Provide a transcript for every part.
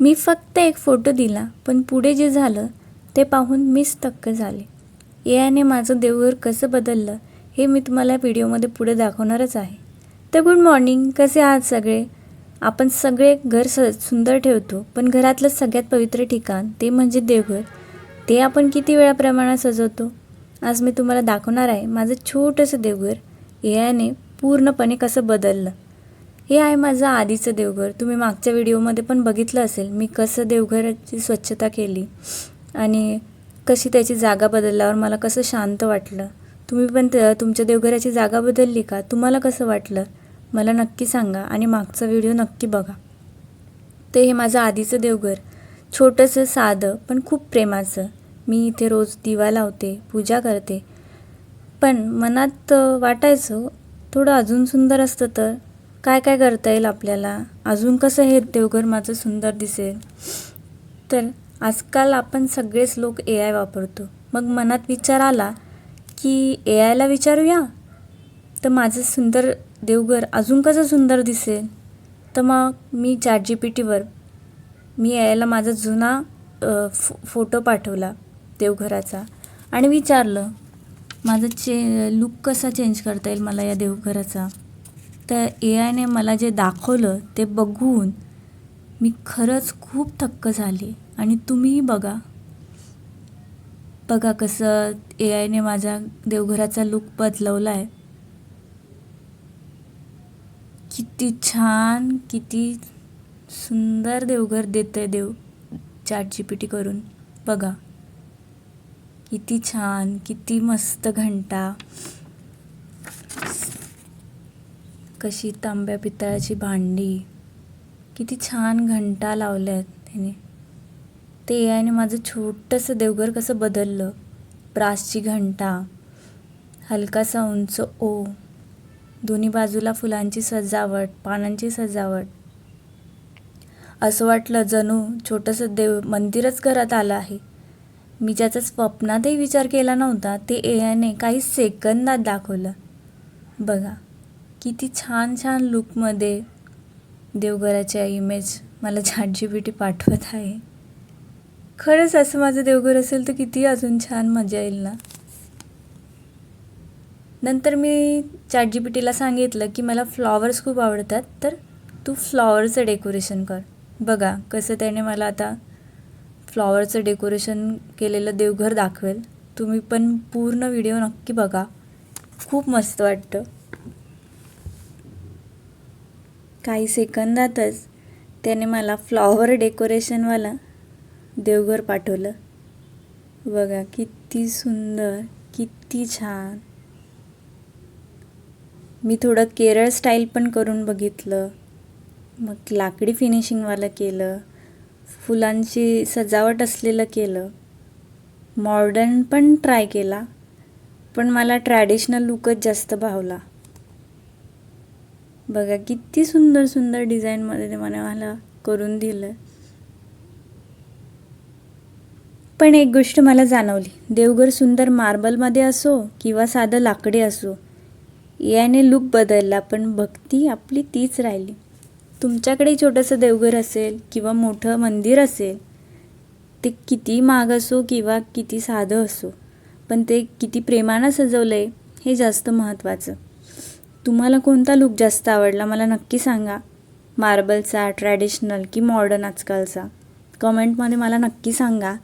मी फक्त एक फोटो दिला, पण पुढे जे झालं ते पाहून मीच थक्क झाले. एआयने माझं देवघर कसं बदललं हे मी तुम्हाला व्हिडिओमध्ये पुढे दाखवणारच आहे. तर गुड मॉर्निंग, कसे आहात सगळे? आपण सगळे घर सुंदर ठेवतो, पण घरातलं सगळ्यात पवित्र ठिकाण ते म्हणजे देवघर. ते आपण किती वेळा प्रमाणात सजवतो. आज मी तुम्हाला दाखवणार आहे माझं छोटंसं देवघर एआयने पूर्णपणे कसं बदललं. हे आहे माझं आधीचं देवघर. तुम्ही मागच्या व्हिडिओमध्ये पण बघितलं असेल मी कसं देवघराची स्वच्छता केली आणि कशी त्याची जागा बदलल्यावर मला कसं शांत वाटलं. तुम्ही पण तुमच्या देवघराची जागा बदलली का? तुम्हाला कसं वाटलं मला नक्की सांगा आणि मागचा व्हिडिओ नक्की बघा. ते हे माझं आधीचं देवघर, छोटंसं साधं पण खूप प्रेमाचं. मी इथे रोज दिवा लावते, पूजा करते, पण मनात वाटायचं थोडं अजून सुंदर असतं तर काय काय करता येईल आपल्याला, अजून कसं हे देवघर माझं सुंदर दिसेल. तर आजकाल आपण सगळेच लोक AI वापरतो. मग मनात विचार आला की AIला विचारूया तर माझं सुंदर देवघर अजून कसं सुंदर दिसेल. तर मग मी ChatGPTवर AIला माझा जुना फोटो पाठवला देवघराचा आणि विचारलं माझं लुक कसा चेंज करता येईल मला या देवघराचा. तर AIने मला जे दाखवलं ते बघून मी खरंच खूप थक्क झाले. आणि तुम्हीही बघा कसं AIने माझ्या देवघराचा लुक बदलवला आहे. किती छान, किती सुंदर देवघर देतं देव ChatGPT करून. बघा किती छान, किती मस्त घंटा, कशी तांब्या पितळाची भांडी, किती छान घंटा लावल्यात त्याने. ते AIने माझं छोटंसं देवघर कसं बदललं. ब्रासची घंटा, हलकासा उंच दोन्ही बाजूला फुलांची सजावट, पानांची सजावट. असं वाटलं जणू छोटंसं मंदिरच घरात आलं आहे. मी ज्याचा स्वप्नातही विचार केला नव्हता ते AIने काही सेकंदात दाखवलं. बघा किती छान छान लुकमध्ये देवघराच्या इमेज मला ChatGPT पाठवत आहे. खरंच असं माझं देवघर असेल तर किती अजून छान मजा येईल ना. नंतर मी ChatGPTला सांगितलं की मला फ्लॉवर्स खूप आवडतात, तर तू फ्लॉवरचं डेकोरेशन कर. बघा कसं त्याने मला आता फ्लॉवरचं डेकोरेशन केलेलं देवघर दाखवेल. तुम्ही पण पूर्ण व्हिडिओ नक्की बघा, खूप मस्त वाटतं. काही सेकंदातच त्याने मला फ्लॉवर डेकोरेशनवाला देवघर पाठवलं. बघा किती सुंदर, किती छान. मी थोडं केरळ स्टाईल पण करून बघितलं, मग लाकडी फिनिशिंगवालं केलं, फुलांची सजावट असलेलं केलं, मॉडर्न पण ट्राय केला, पण मला ट्रॅडिशनल लुकच जास्त भावला. बघा किती सुंदर सुंदर डिझाईनमध्ये ते मला करून दिलं. पण एक गोष्ट मला जाणवली, देवघर सुंदर मार्बलमध्ये असो किंवा साधं लाकडी असो, याने लुक बदलला पण भक्ती आपली तीच राहिली. तुमच्याकडे छोटंसं देवघर असेल किंवा मोठं मंदिर असेल, ते किती महाग असो किंवा किती साधं असो, पण ते किती प्रेमानं सजवलं आहे हे जास्त महत्त्वाचं. तुम्हाला कोणता लुक जास्त आवडला मला नक्की सांगा. मार्बलचा, ट्रॅडिशनल की मॉडर्न आजकालचा. कमेंटमध्ये मला नक्की सांगा.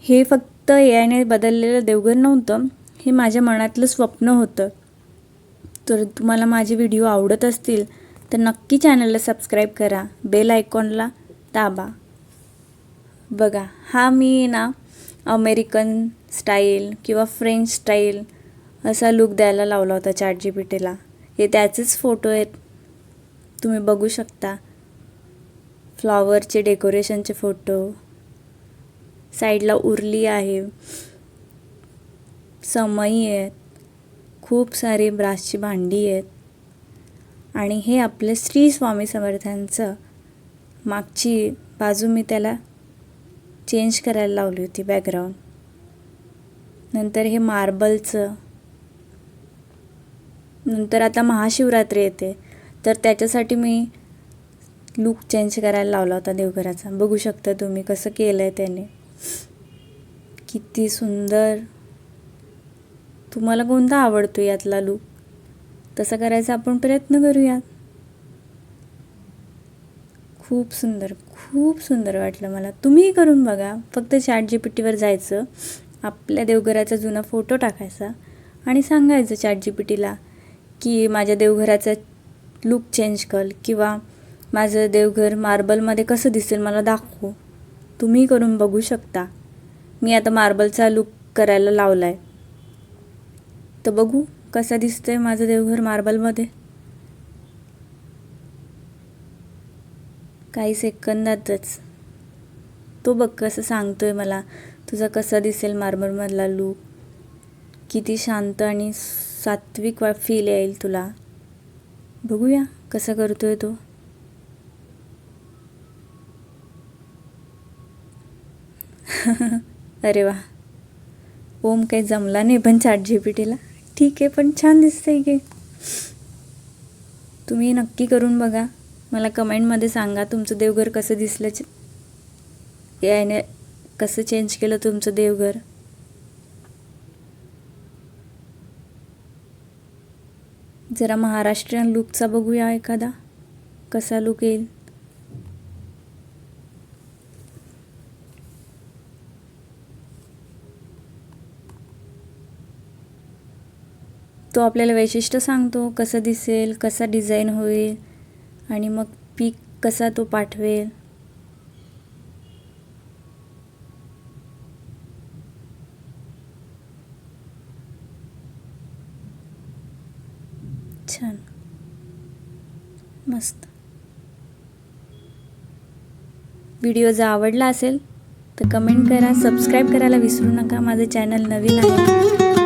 हे फक्त AIने बदललेलं देवघर नव्हतं, हे माझ्या मनातलं स्वप्न होतं. तर तुम्हाला माझे व्हिडिओ आवडत असतील तर नक्की चॅनलला सबस्क्राईब करा, बेल आयकॉनला दाबा. बघा हा मी अमेरिकन स्टाईल किंवा फ्रेंच स्टाईल असा लुक द्यायला लावला होता ChatGPTला. हे त्याचेच फोटो आहेत, तुम्ही बघू शकता. फ्लॉवरचे डेकोरेशनचे फोटो, साईडला उरली आहे, समई आहेत, खूप सारी ब्रासची भांडी आहेत. आणि हे आपले श्री स्वामी समर्थांचं मागची बाजू मी त्याला चेंज करायला लावली होती बॅकग्राऊंड. नंतर हे मार्बलचं. नंतर आता महाशिवरात्री येते तर त्याच्यासाठी मी लूक चेंज करायला लावला होता देवघराचा. बघू शकता तुम्ही कसं केलं आहे त्याने. किती सुंदर. तुम्हाला कोणता आवडतो यातला लूक? तसं करायचा आपण प्रयत्न करूयात. खूप सुंदर वाटलं मला. तुम्हीही करून बघा. फक्त ChatGPTवर जायचं, आपल्या देवघराचा जुना फोटो टाकायचा आणि सांगायचं ChatGPTला की माझ्या देवघराचा लूक चेंज कर किंवा माझं देवघर मार्बलमध्ये कसं दिसेल मला दाखव. तुम्ही करून बघू शकता. मी आता मार्बलचा लूक करायला लावला आहे, तर बघू कसं दिसतंय माझं देवघर मार्बलमध्ये. काही सेकंदातच तो बघ कसं सांगतोय मला तुझा कसा दिसेल मार्बलमधला लूक. किती शांत आणि सात्विक फील येईल तुला. बघूया कसं करतोय तो. अरे वा. ओम काही जमला नाही पण ChatGPTला. ठीक आहे, पण छान दिसतंय की. तुम्ही नक्की करून बघा. मला कमेंटमध्ये सांगा तुमचं देवघर कसं दिसलं, याने कसं चेंज केलं तुमचं देवघर. जरा महाराष्ट्रीयन लूकचा बघूया एखादा कसा लूक येईल. तो आपल्याला वैशिष्ट्य सांगतो कसं दिसेल, कसा डिझाईन होईल आणि मग पीक कसा तो पाठवेल. छान, मस्त. व्हिडिओ जर आवडला असेल तर कमेंट करा, सबस्क्राईब करायला विसरू नका. माझं चॅनल नवीन आहे.